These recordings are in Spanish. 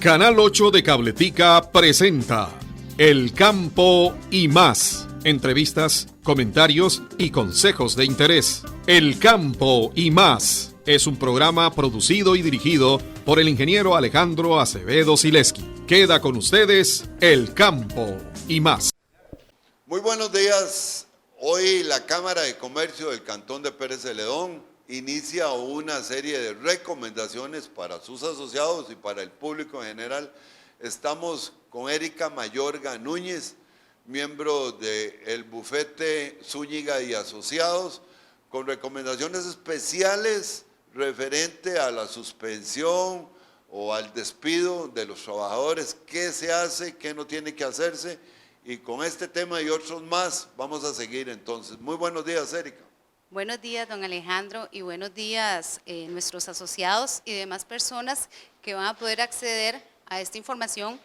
Canal 8 de Cabletica presenta El Campo y Más. Entrevistas, comentarios y consejos de interés. El Campo y Más es un programa producido y dirigido por el ingeniero Alejandro Acevedo Sileski. Queda con ustedes El Campo y Más. Muy buenos días. Hoy la Cámara de Comercio del Cantón de Pérez Celedón inicia una serie de recomendaciones para sus asociados y para el público en general. Estamos con Erika Mayorga Núñez, miembro del bufete Zúñiga y Asociados, con recomendaciones especiales referente a la suspensión o al despido de los trabajadores, qué se hace, qué no tiene que hacerse, y con este tema y otros más vamos a seguir entonces. Muy buenos días, Erika. Buenos días, don Alejandro, y buenos días nuestros asociados y demás personas que van a poder acceder a esta información.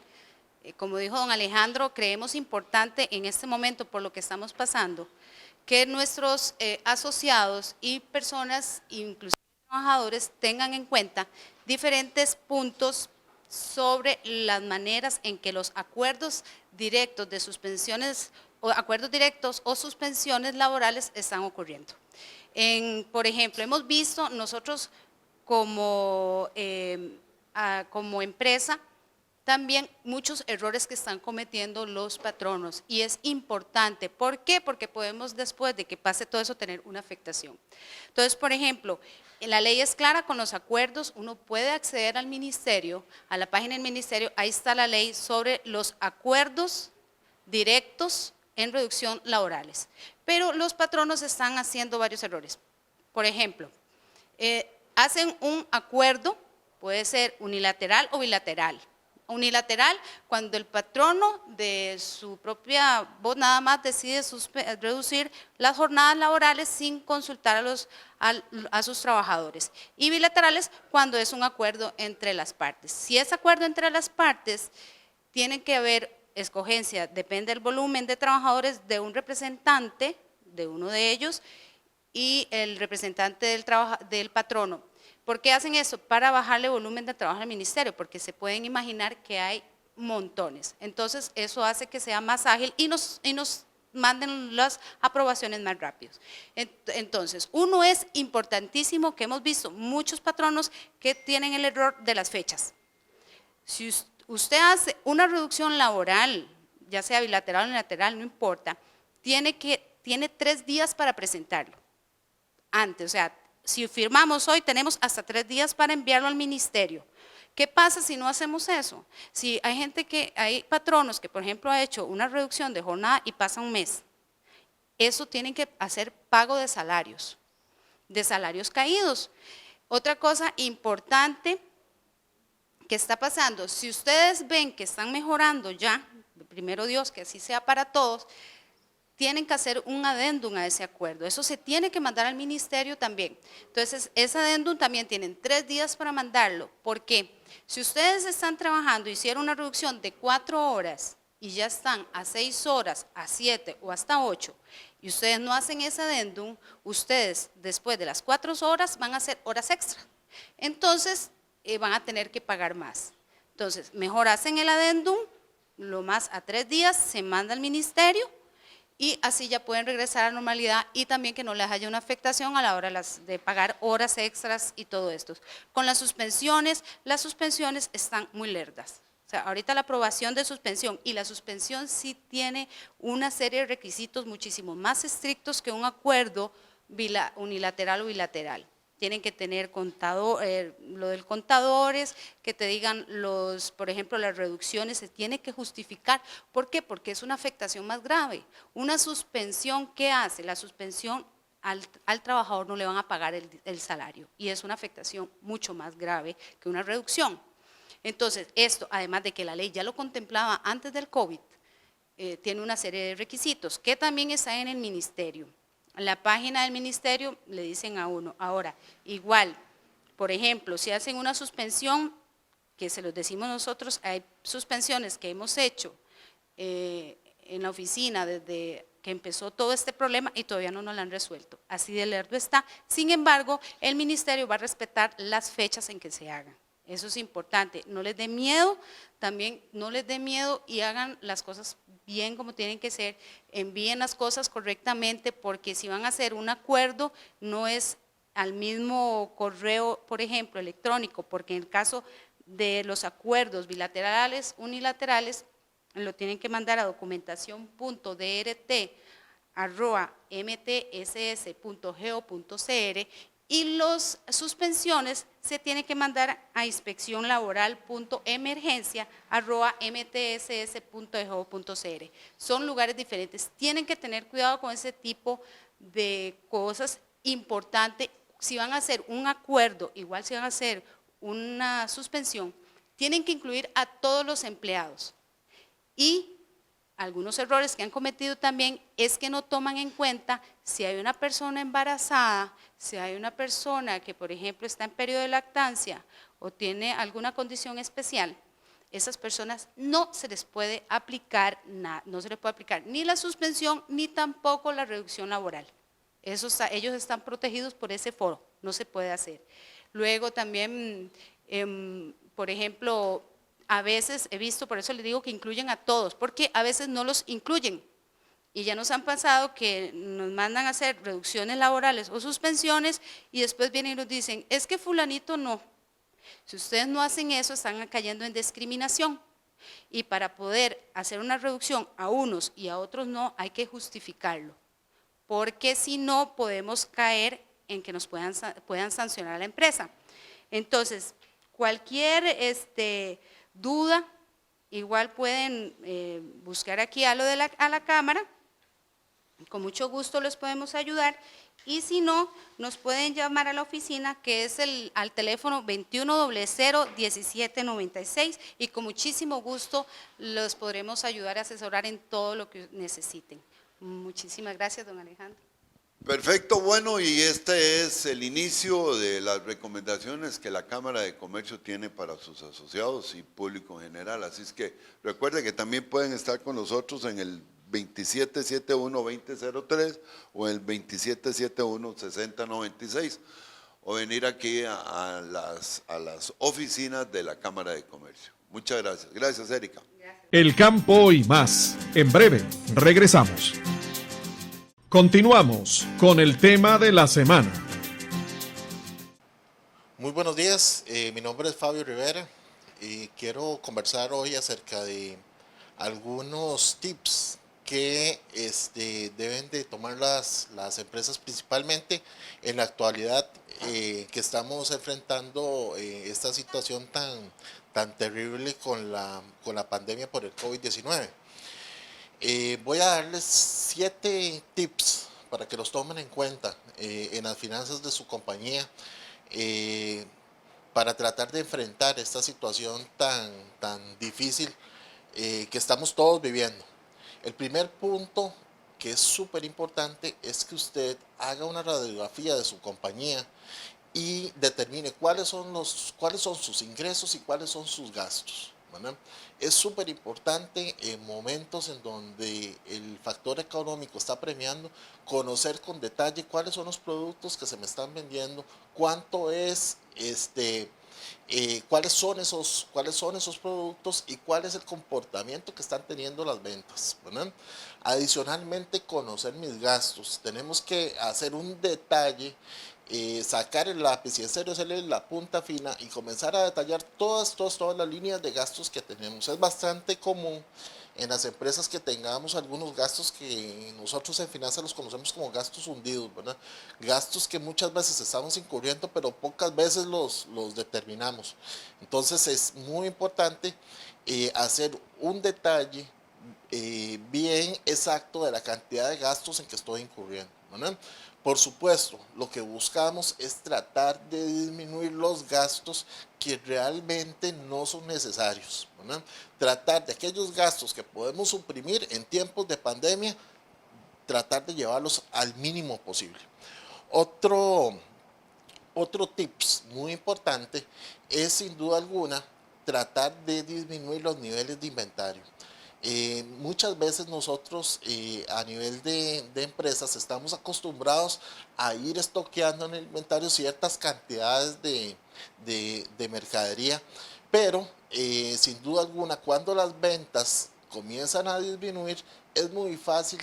Como dijo don Alejandro, creemos importante en este momento, por lo que estamos pasando, que nuestros asociados y personas, inclusive trabajadores, tengan en cuenta diferentes puntos sobre las maneras en que los acuerdos directos de suspensiones o acuerdos directos o suspensiones laborales están ocurriendo. Por ejemplo, hemos visto nosotros como empresa también muchos errores que están cometiendo los patronos, y es importante. ¿Por qué? Porque podemos, después de que pase todo eso, tener una afectación. Entonces, por ejemplo, la ley es clara con los acuerdos. Uno puede acceder al ministerio, a la página del ministerio, ahí está la ley sobre los acuerdos directos en reducción laborales. Pero los patronos están haciendo varios errores. Por ejemplo, hacen un acuerdo, puede ser unilateral o bilateral. Unilateral, cuando el patrono de su propia voz nada más decide reducir las jornadas laborales sin consultar a sus trabajadores. Y bilaterales, cuando es un acuerdo entre las partes. Si es acuerdo entre las partes, tiene que haber escogencia, depende del volumen de trabajadores, de un representante, de uno de ellos, y el representante del patrono. ¿Por qué hacen eso? Para bajarle volumen de trabajo al ministerio, porque se pueden imaginar que hay montones. Entonces, eso hace que sea más ágil y nos manden las aprobaciones más rápidos. Entonces, uno es importantísimo, que hemos visto muchos patronos que tienen el error de las fechas. Si usted hace una reducción laboral, ya sea bilateral o unilateral, no importa, tiene 3 días para presentarlo. Antes, o sea, si firmamos hoy, tenemos hasta 3 días para enviarlo al ministerio. ¿Qué pasa si no hacemos eso? Si hay patronos que, por ejemplo, ha hecho una reducción de jornada y pasa un mes, eso tienen que hacer pago de salarios caídos. Otra cosa importante que está pasando, si ustedes ven que están mejorando ya, primero Dios, que así sea para todos, tienen que hacer un adendum a ese acuerdo. Eso se tiene que mandar al ministerio también. Entonces, ese adendum también tienen 3 días para mandarlo. ¿Por qué? Si ustedes están trabajando, hicieron una reducción de 4 horas y ya están a 6 horas, a 7 o hasta 8, y ustedes no hacen ese adendum, ustedes después de las 4 horas van a hacer horas extra. Entonces, van a tener que pagar más. Entonces, mejor hacen el adendum, lo más a 3 días, se manda al ministerio, y así ya pueden regresar a la normalidad, y también que no les haya una afectación a la hora de pagar horas extras y todo esto. Con las suspensiones están muy lerdas. O sea, ahorita la aprobación de suspensión, y la suspensión sí tiene una serie de requisitos muchísimo más estrictos que un acuerdo unilateral o bilateral. Tienen que tener lo del contadores, que te digan por ejemplo, las reducciones se tiene que justificar. ¿Por qué? Porque es una afectación más grave. Una suspensión, ¿qué hace? La suspensión al trabajador no le van a pagar el salario, y es una afectación mucho más grave que una reducción. Entonces, esto, además de que la ley ya lo contemplaba antes del COVID, tiene una serie de requisitos que también está en el ministerio. En la página del ministerio le dicen a uno, ahora, igual, por ejemplo, si hacen una suspensión, que se los decimos nosotros, hay suspensiones que hemos hecho en la oficina desde que empezó todo este problema y todavía no nos la han resuelto. Así de lerdo está. Sin embargo, el ministerio va a respetar las fechas en que se hagan. Eso es importante. No les dé miedo, también no les dé miedo y hagan las cosas bien como tienen que ser. Envíen las cosas correctamente, porque si van a hacer un acuerdo, no es al mismo correo, por ejemplo, electrónico, porque en el caso de los acuerdos bilaterales, unilaterales, lo tienen que mandar a documentación.drt@mtss.go.cr, y las suspensiones se tienen que mandar a inspeccionlaboral.emergencia@mtss.go.cr. Son lugares diferentes. Tienen que tener cuidado con ese tipo de cosas. Importante, si van a hacer un acuerdo, igual si van a hacer una suspensión, tienen que incluir a todos los empleados. Y algunos errores que han cometido también es que no toman en cuenta si hay una persona embarazada, si hay una persona que, por ejemplo, está en periodo de lactancia o tiene alguna condición especial. Esas personas no se les puede aplicar nada, no se les puede aplicar ni la suspensión ni tampoco la reducción laboral. Ellos están protegidos por ese foro, no se puede hacer. Luego también, por ejemplo, a veces he visto, por eso les digo que incluyen a todos, porque a veces no los incluyen. Y ya nos han pasado que nos mandan a hacer reducciones laborales o suspensiones y después vienen y nos dicen, es que fulanito no. Si ustedes no hacen eso, están cayendo en discriminación. Y para poder hacer una reducción a unos y a otros no, hay que justificarlo. Porque si no, podemos caer en que nos puedan sancionar a la empresa. Entonces, cualquier duda, igual pueden buscar aquí a la cámara, con mucho gusto les podemos ayudar, y si no, nos pueden llamar a la oficina, que es al teléfono 2100-1796, y con muchísimo gusto los podremos ayudar a asesorar en todo lo que necesiten. Muchísimas gracias, don Alejandro. Perfecto, bueno, y este es el inicio de las recomendaciones que la Cámara de Comercio tiene para sus asociados y público en general. Así es que recuerde que también pueden estar con nosotros en el 2771-2003 o el 2771-6096 o venir aquí a las oficinas de la Cámara de Comercio. Muchas gracias. Gracias, Erika. El campo y más. En breve, regresamos. Continuamos con el tema de la semana. Muy buenos días, mi nombre es Fabio Rivera y quiero conversar hoy acerca de algunos tips que deben de tomar las empresas, principalmente en la actualidad que estamos enfrentando esta situación tan terrible con la pandemia por el COVID-19. Voy a darles 7 tips para que los tomen en cuenta en las finanzas de su compañía para tratar de enfrentar esta situación tan difícil que estamos todos viviendo. El primer punto, que es súper importante, es que usted haga una radiografía de su compañía y determine cuáles son sus ingresos y cuáles son sus gastos, ¿verdad? Es súper importante en momentos en donde el factor económico está premiando, conocer con detalle cuáles son los productos que se me están vendiendo, cuánto es cuáles son esos productos y cuál es el comportamiento que están teniendo las ventas, ¿verdad? Adicionalmente, conocer mis gastos. Tenemos que hacer un detalle, sacar el lápiz y en serio hacerle la punta fina y comenzar a detallar todas las líneas de gastos que tenemos. Es bastante común en las empresas que tengamos algunos gastos que nosotros en finanzas los conocemos como gastos hundidos, ¿verdad? Gastos que muchas veces estamos incurriendo, pero pocas veces los determinamos. Entonces es muy importante hacer un detalle bien exacto de la cantidad de gastos en que estoy incurriendo, ¿verdad? Por supuesto, lo que buscamos es tratar de disminuir los gastos que realmente no son necesarios, ¿verdad? Tratar de aquellos gastos que podemos suprimir en tiempos de pandemia, tratar de llevarlos al mínimo posible. Otro tips muy importante es sin duda alguna tratar de disminuir los niveles de inventario. Muchas veces nosotros a nivel de empresas estamos acostumbrados a ir estoqueando en el inventario ciertas cantidades de mercadería, pero sin duda alguna cuando las ventas comienzan a disminuir, es muy fácil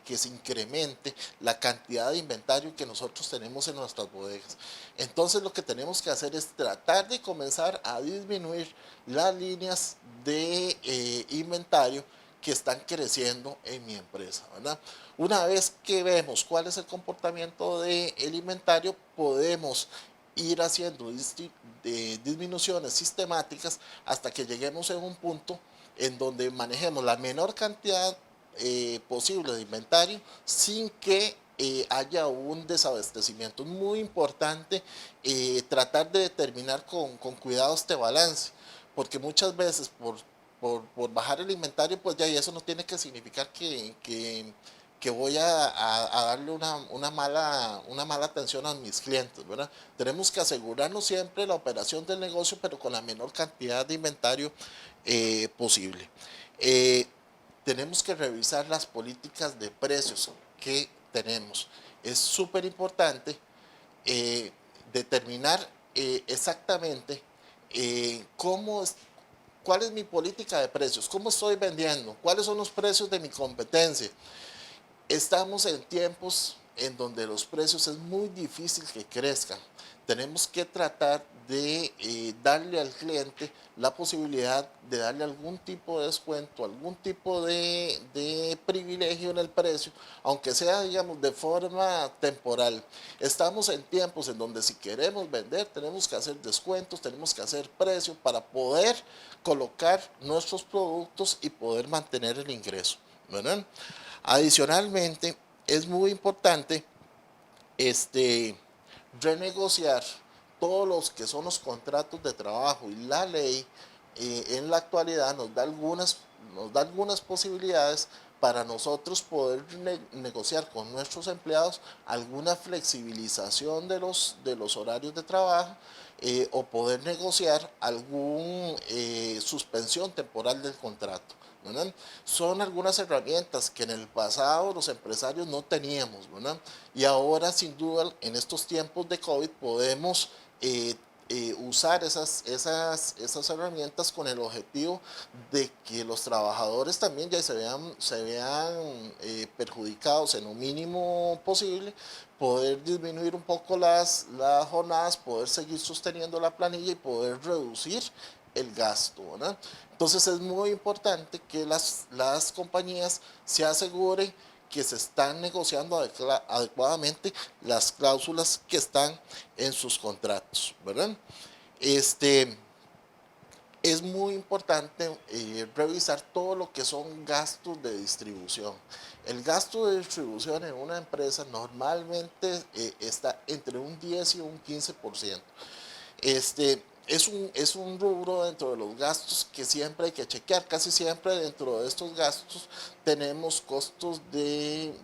que se incremente la cantidad de inventario que nosotros tenemos en nuestras bodegas. Entonces lo que tenemos que hacer es tratar de comenzar a disminuir las líneas de inventario que están creciendo en mi empresa, ¿verdad? Una vez que vemos cuál es el comportamiento del inventario, podemos ir haciendo disminuciones sistemáticas hasta que lleguemos a un punto en donde manejemos la menor cantidad posible de inventario sin que haya un desabastecimiento. Es muy importante tratar de determinar con cuidado este balance, porque muchas veces por bajar el inventario, pues ya, y eso no tiene que significar que voy a darle una mala atención a mis clientes, ¿verdad? Tenemos que asegurarnos siempre la operación del negocio, pero con la menor cantidad de inventario posible. Tenemos que revisar las políticas de precios que tenemos. Es súper importante determinar exactamente cuál es mi política de precios, cómo estoy vendiendo, cuáles son los precios de mi competencia. Estamos en tiempos en donde los precios es muy difícil que crezcan. Tenemos que tratar de darle al cliente la posibilidad de darle algún tipo de descuento, algún tipo de privilegio en el precio, aunque sea, digamos, de forma temporal. Estamos en tiempos en donde si queremos vender, tenemos que hacer descuentos, tenemos que hacer precios para poder colocar nuestros productos y poder mantener el ingreso, ¿verdad? Adicionalmente, es muy importante renegociar todos los que son los contratos de trabajo, y la ley en la actualidad nos da algunas posibilidades para nosotros poder negociar con nuestros empleados alguna flexibilización de los horarios de trabajo o poder negociar alguna suspensión temporal del contrato, ¿verdad? Son algunas herramientas que en el pasado los empresarios no teníamos, ¿verdad? Y ahora sin duda en estos tiempos de COVID podemos usar esas herramientas con el objetivo de que los trabajadores también ya se vean perjudicados en lo mínimo posible, poder disminuir un poco las jornadas, poder seguir sosteniendo la planilla y poder reducir el gasto, ¿verdad? Entonces es muy importante que las compañías se aseguren que se están negociando adecuadamente las cláusulas que están en sus contratos, ¿verdad? Es muy importante revisar todo lo que son gastos de distribución. El gasto de distribución en una empresa normalmente está entre un 10 y un 15%. Es un rubro dentro de los gastos que siempre hay que chequear. Casi siempre dentro de estos gastos tenemos costos de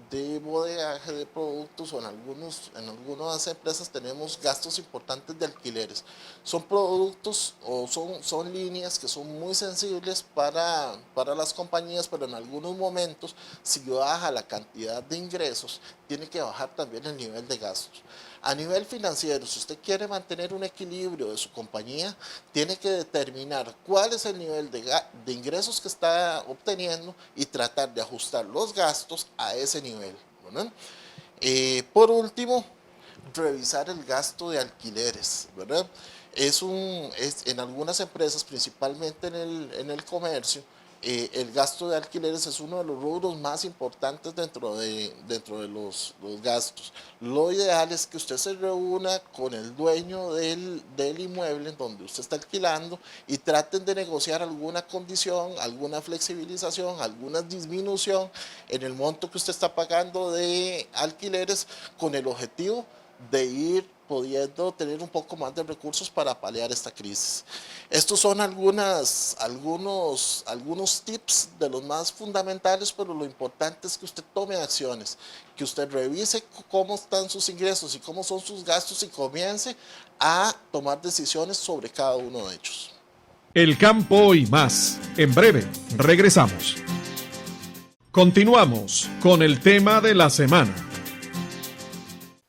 bodegaje de productos, o en algunas empresas tenemos gastos importantes de alquileres. Son productos o son líneas que son muy sensibles para las compañías, pero en algunos momentos, si baja la cantidad de ingresos, tiene que bajar también el nivel de gastos. A nivel financiero, si usted quiere mantener un equilibrio de su compañía, tiene que determinar cuál es el nivel de ingresos que está obteniendo y tratar de ajustar los gastos a ese nivel, ¿verdad? Por último, revisar el gasto de alquileres, ¿verdad? En algunas empresas, principalmente en el comercio, el gasto de alquileres es uno de los rubros más importantes dentro de los gastos. Lo ideal es que usted se reúna con el dueño del inmueble en donde usted está alquilando y traten de negociar alguna condición, alguna flexibilización, alguna disminución en el monto que usted está pagando de alquileres, con el objetivo de ir pudiendo tener un poco más de recursos para paliar esta crisis. Estos son algunos tips de los más fundamentales, pero lo importante es que usted tome acciones, que usted revise cómo están sus ingresos y cómo son sus gastos y comience a tomar decisiones sobre cada uno de ellos. El campo y más. En breve, regresamos. Continuamos con el tema de la semana.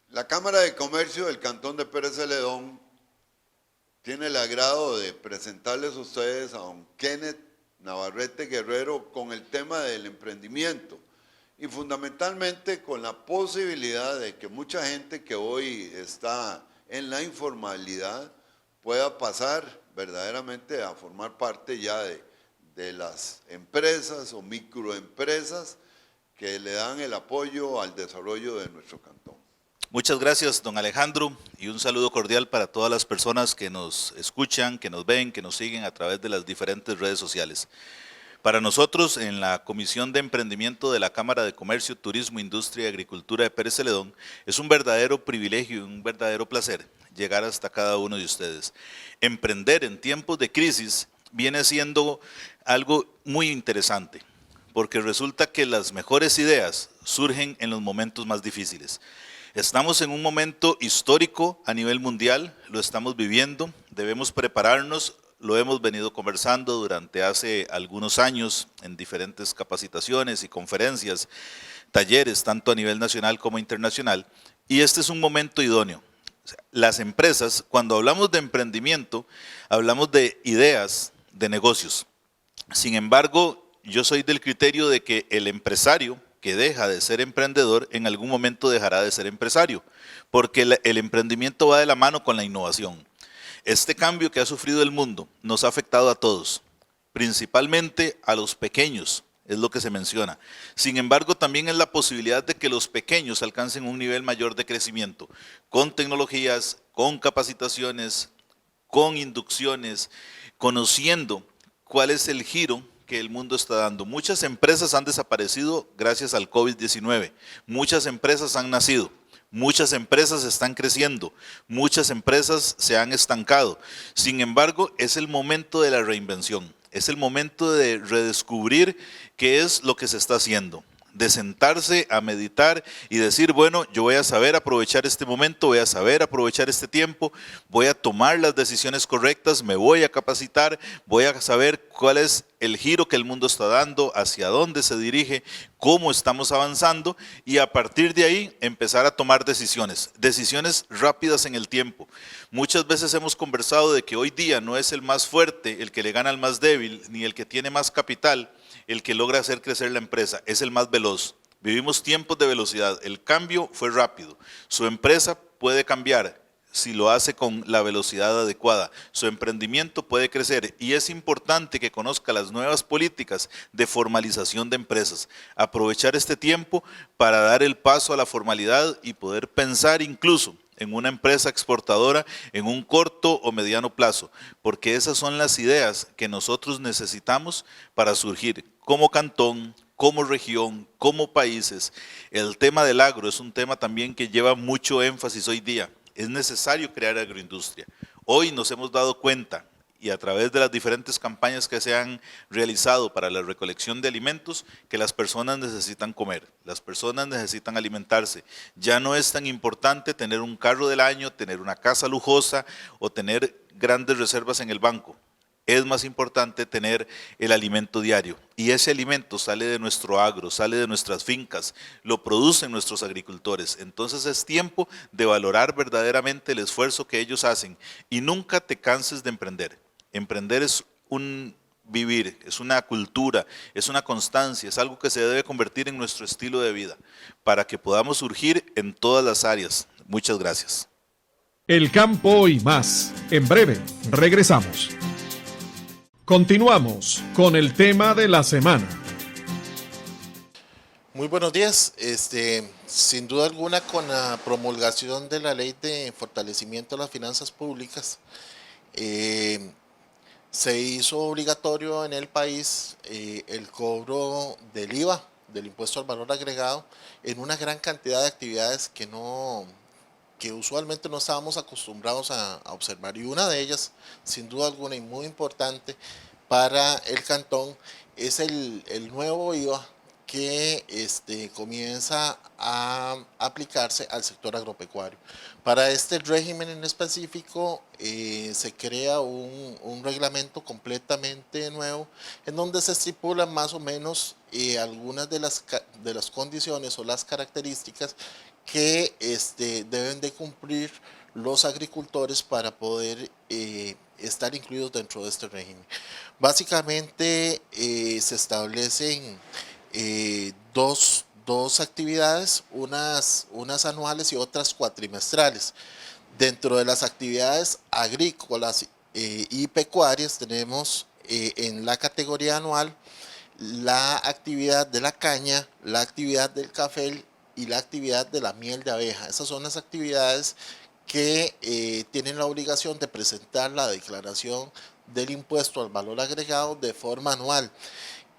La Cámara de Comercio del Cantón de Pérez Celedón tiene el agrado de presentarles a ustedes a don Kenneth Navarrete Guerrero con el tema del emprendimiento y fundamentalmente con la posibilidad de que mucha gente que hoy está en la informalidad pueda pasar verdaderamente a formar parte ya de las empresas o microempresas que le dan el apoyo al desarrollo de nuestro cantón. Muchas gracias, don Alejandro, y un saludo cordial para todas las personas que nos escuchan, que nos ven, que nos siguen a través de las diferentes redes sociales. Para nosotros, en la Comisión de Emprendimiento de la Cámara de Comercio, Turismo, Industria y Agricultura de Pérez Celedón, es un verdadero privilegio y un verdadero placer llegar hasta cada uno de ustedes. Emprender en tiempos de crisis viene siendo algo muy interesante, porque resulta que las mejores ideas surgen en los momentos más difíciles. Estamos en un momento histórico a nivel mundial, lo estamos viviendo, debemos prepararnos, lo hemos venido conversando durante hace algunos años en diferentes capacitaciones y conferencias, talleres, tanto a nivel nacional como internacional, y este es un momento idóneo. Las empresas, cuando hablamos de emprendimiento, hablamos de ideas, de negocios. Sin embargo, yo soy del criterio de que el empresario que deja de ser emprendedor, en algún momento dejará de ser empresario, porque el emprendimiento va de la mano con la innovación. Este cambio que ha sufrido el mundo nos ha afectado a todos, principalmente a los pequeños, es lo que se menciona. Sin embargo, también es la posibilidad de que los pequeños alcancen un nivel mayor de crecimiento, con tecnologías, con capacitaciones, con inducciones, conociendo cuál es el giro que el mundo está dando. Muchas empresas han desaparecido gracias al COVID-19, muchas empresas han nacido, muchas empresas están creciendo, muchas empresas se han estancado. Sin embargo, es el momento de la reinvención, es el momento de redescubrir qué es lo que se está haciendo, de sentarse a meditar y decir, bueno, yo voy a saber aprovechar este momento, voy a saber aprovechar este tiempo, voy a tomar las decisiones correctas, me voy a capacitar, voy a saber cuál es el giro que el mundo está dando, hacia dónde se dirige, cómo estamos avanzando y a partir de ahí empezar a tomar decisiones rápidas en el tiempo. Muchas veces hemos conversado de que hoy día no es el más fuerte el que le gana al más débil, ni el que tiene más capital, el que logra hacer crecer la empresa, es el más veloz. Vivimos tiempos de velocidad, el cambio fue rápido, su empresa puede cambiar si lo hace con la velocidad adecuada, su emprendimiento puede crecer y es importante que conozca las nuevas políticas de formalización de empresas, aprovechar este tiempo para dar el paso a la formalidad y poder pensar incluso en una empresa exportadora en un corto o mediano plazo, porque esas son las ideas que nosotros necesitamos para surgir como cantón, como región, como países. El tema del agro es un tema también que lleva mucho énfasis hoy día. Es necesario crear agroindustria. Hoy nos hemos dado cuenta y a través de las diferentes campañas que se han realizado para la recolección de alimentos, que las personas necesitan comer, las personas necesitan alimentarse. Ya no es tan importante tener un carro del año, tener una casa lujosa o tener grandes reservas en el banco. Es más importante tener el alimento diario y ese alimento sale de nuestro agro, sale de nuestras fincas, lo producen nuestros agricultores. Entonces es tiempo de valorar verdaderamente el esfuerzo que ellos hacen y nunca te canses de emprender. Emprender es un vivir, es una cultura, es una constancia, es algo que se debe convertir en nuestro estilo de vida para que podamos surgir en todas las áreas. Muchas gracias. El campo y más. En breve, regresamos. Continuamos con el tema de la semana. Muy buenos días. Sin duda alguna, con la promulgación de la Ley de Fortalecimiento de las Finanzas Públicas, se hizo obligatorio en el país el cobro del IVA, del impuesto al valor agregado, en una gran cantidad de actividades que usualmente no estábamos acostumbrados a observar. Y una de ellas, sin duda alguna y muy importante para el cantón, es el nuevo IVA que comienza a aplicarse al sector agropecuario. Para este régimen en específico se crea un reglamento completamente nuevo en donde se estipulan más o menos algunas de las condiciones o las características que deben de cumplir los agricultores para poder estar incluidos dentro de este régimen. Básicamente se establecen dos actividades, unas anuales y otras cuatrimestrales. Dentro de las actividades agrícolas y pecuarias tenemos en la categoría anual la actividad de la caña, la actividad del café y la actividad de la miel de abeja. Esas son las actividades que tienen la obligación de presentar la declaración del impuesto al valor agregado de forma anual,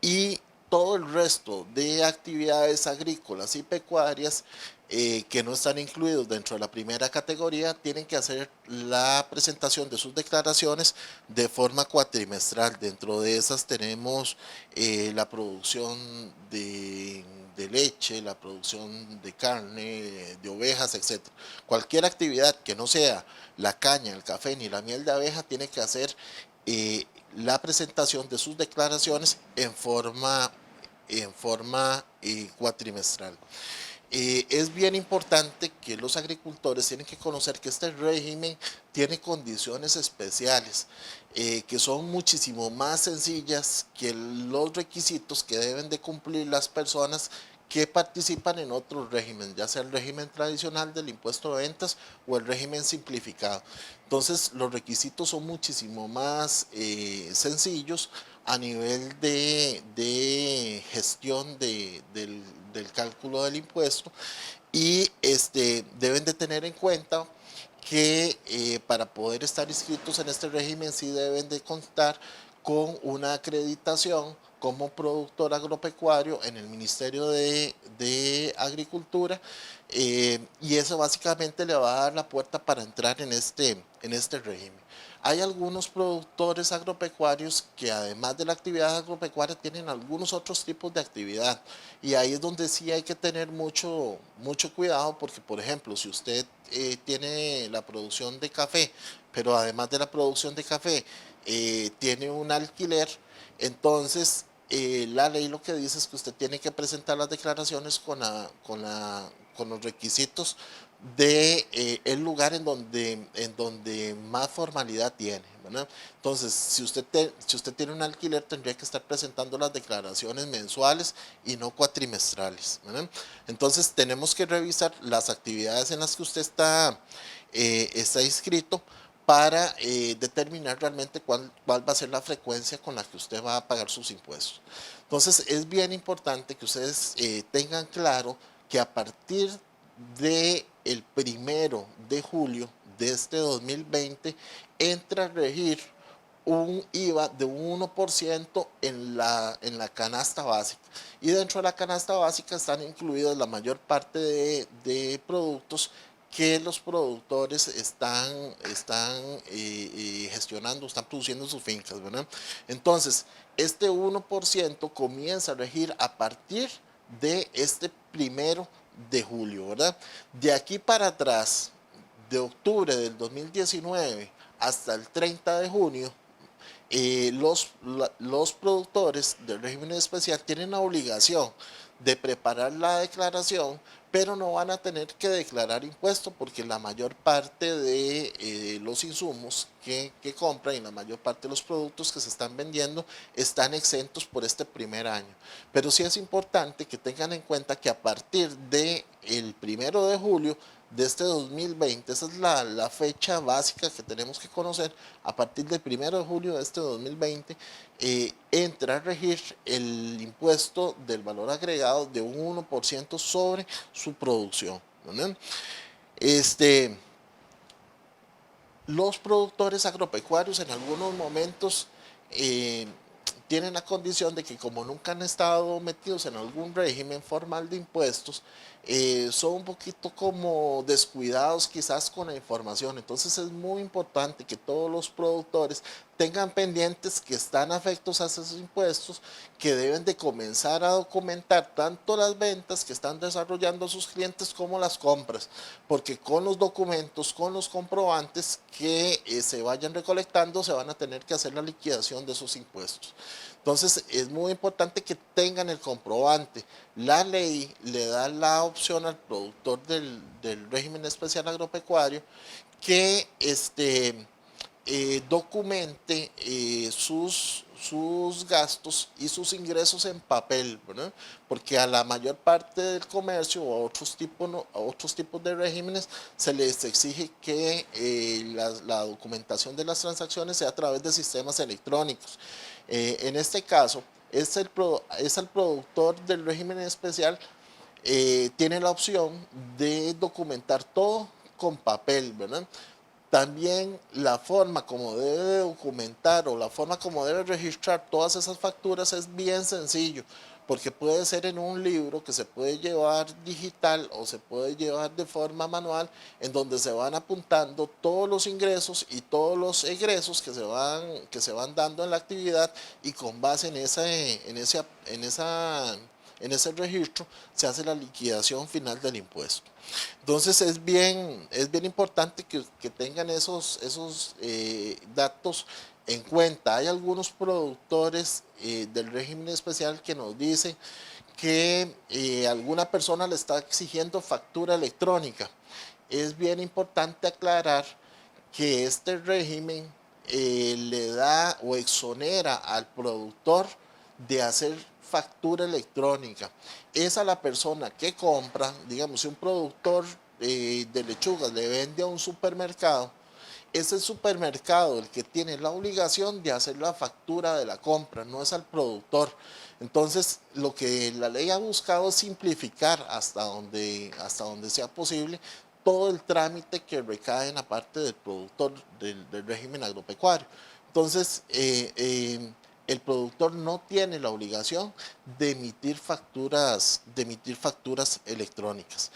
y todo el resto de actividades agrícolas y pecuarias que no están incluidos dentro de la primera categoría tienen que hacer la presentación de sus declaraciones de forma cuatrimestral. Dentro de esas tenemos la producción de leche, la producción de carne, de ovejas, etc. Cualquier actividad que no sea la caña, el café ni la miel de abeja tiene que hacer la presentación de sus declaraciones en forma cuatrimestral. Es bien importante que los agricultores tienen que conocer que este régimen tiene condiciones especiales que son muchísimo más sencillas que los requisitos que deben de cumplir las personas que participan en otros regímenes, ya sea el régimen tradicional del impuesto de ventas o el régimen simplificado. Entonces los requisitos son muchísimo más sencillos a nivel de gestión del cálculo del impuesto, y deben de tener en cuenta que para poder estar inscritos en este régimen sí deben de contar con una acreditación como productor agropecuario en el Ministerio de Agricultura, y eso básicamente le va a dar la puerta para entrar en este régimen. Hay algunos productores agropecuarios que además de la actividad agropecuaria tienen algunos otros tipos de actividad, y ahí es donde sí hay que tener mucho cuidado, porque por ejemplo si usted tiene la producción de café, pero además de la producción de café tiene un alquiler, entonces la ley lo que dice es que usted tiene que presentar las declaraciones con los requisitos de el lugar en donde más formalidad tiene, ¿verdad? Entonces, si usted tiene un alquiler, tendría que estar presentando las declaraciones mensuales y no cuatrimestrales, ¿verdad? Entonces, tenemos que revisar las actividades en las que usted está inscrito para determinar realmente cuál va a ser la frecuencia con la que usted va a pagar sus impuestos. Entonces, es bien importante que ustedes tengan claro que a partir del 1 de julio de este 2020 entra a regir un IVA de un 1% en la canasta básica, y dentro de la canasta básica están incluidos la mayor parte de productos que los productores están gestionando, están produciendo en sus fincas, ¿verdad? Entonces, este 1% comienza a regir a partir de este 1 de julio, ¿verdad? De aquí para atrás, de octubre del 2019 hasta el 30 de junio, los productores del régimen especial tienen la obligación de preparar la declaración, pero no van a tener que declarar impuestos porque la mayor parte de los insumos que compran y la mayor parte de los productos que se están vendiendo están exentos por este primer año. Pero sí es importante que tengan en cuenta que a partir del 1 de julio de este 2020, esa es la fecha básica que tenemos que conocer, a partir del 1 de julio de este 2020, entra a regir el impuesto del valor agregado de un 1% sobre su producción, ¿no? Los productores agropecuarios en algunos momentos tienen la condición de que como nunca han estado metidos en algún régimen formal de impuestos, son un poquito como descuidados quizás con la información. Entonces es muy importante que todos los productores tengan pendientes que están afectos a esos impuestos, que deben de comenzar a documentar tanto las ventas que están desarrollando sus clientes como las compras, porque con los documentos, con los comprobantes que se vayan recolectando, se van a tener que hacer la liquidación de esos impuestos. Entonces es muy importante que tengan el comprobante. La ley le da la opción al productor del régimen especial agropecuario que documente sus gastos y sus ingresos en papel, ¿verdad? Porque a la mayor parte del comercio o a otros tipos de regímenes se les exige que la documentación de las transacciones sea a través de sistemas electrónicos. En este caso, es el productor del régimen especial, tiene la opción de documentar todo con papel, ¿verdad? También la forma como debe documentar o la forma como debe registrar todas esas facturas es bien sencillo, porque puede ser en un libro que se puede llevar digital o se puede llevar de forma manual, en donde se van apuntando todos los ingresos y todos los egresos que se van dando en la actividad, y con base en ese registro se hace la liquidación final del impuesto. Entonces es bien importante que tengan esos datos en cuenta. Hay algunos productores del régimen especial que nos dicen que alguna persona le está exigiendo factura electrónica. Es bien importante aclarar que este régimen le da o exonera al productor de hacer factura electrónica. Es a la persona que compra, digamos, si un productor de lechugas le vende a un supermercado, es el supermercado el que tiene la obligación de hacer la factura de la compra, no es al productor. Entonces, lo que la ley ha buscado es simplificar hasta donde sea posible todo el trámite que recae en la parte del productor del régimen agropecuario. Entonces, el productor no tiene la obligación de emitir facturas electrónicas.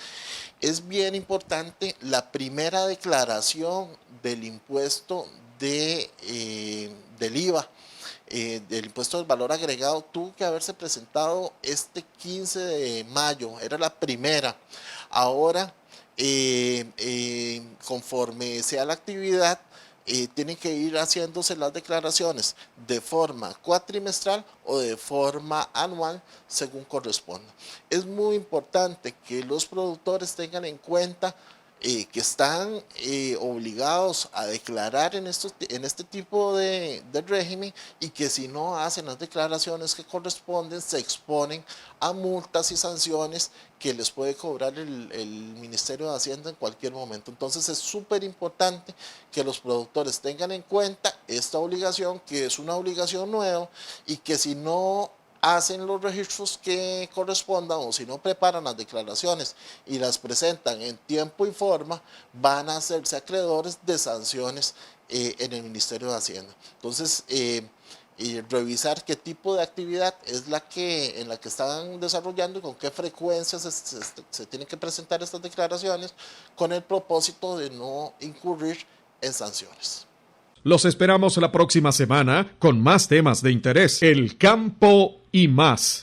Es bien importante la primera declaración del impuesto del IVA, del impuesto del valor agregado, tuvo que haberse presentado este 15 de mayo, era la primera. Ahora, conforme sea la actividad, tienen que ir haciéndose las declaraciones de forma cuatrimestral o de forma anual según corresponda. Es muy importante que los productores tengan en cuenta que están obligados a declarar en este tipo de régimen, y que si no hacen las declaraciones que corresponden se exponen a multas y sanciones que les puede cobrar el Ministerio de Hacienda en cualquier momento. Entonces es súper importante que los productores tengan en cuenta esta obligación, que es una obligación nueva, y que si no hacen los registros que correspondan o si no preparan las declaraciones y las presentan en tiempo y forma, van a hacerse acreedores de sanciones en el Ministerio de Hacienda. Entonces, revisar qué tipo de actividad es en la que están desarrollando y con qué frecuencia se tienen que presentar estas declaraciones, con el propósito de no incurrir en sanciones. Los esperamos la próxima semana con más temas de interés. El campo y más.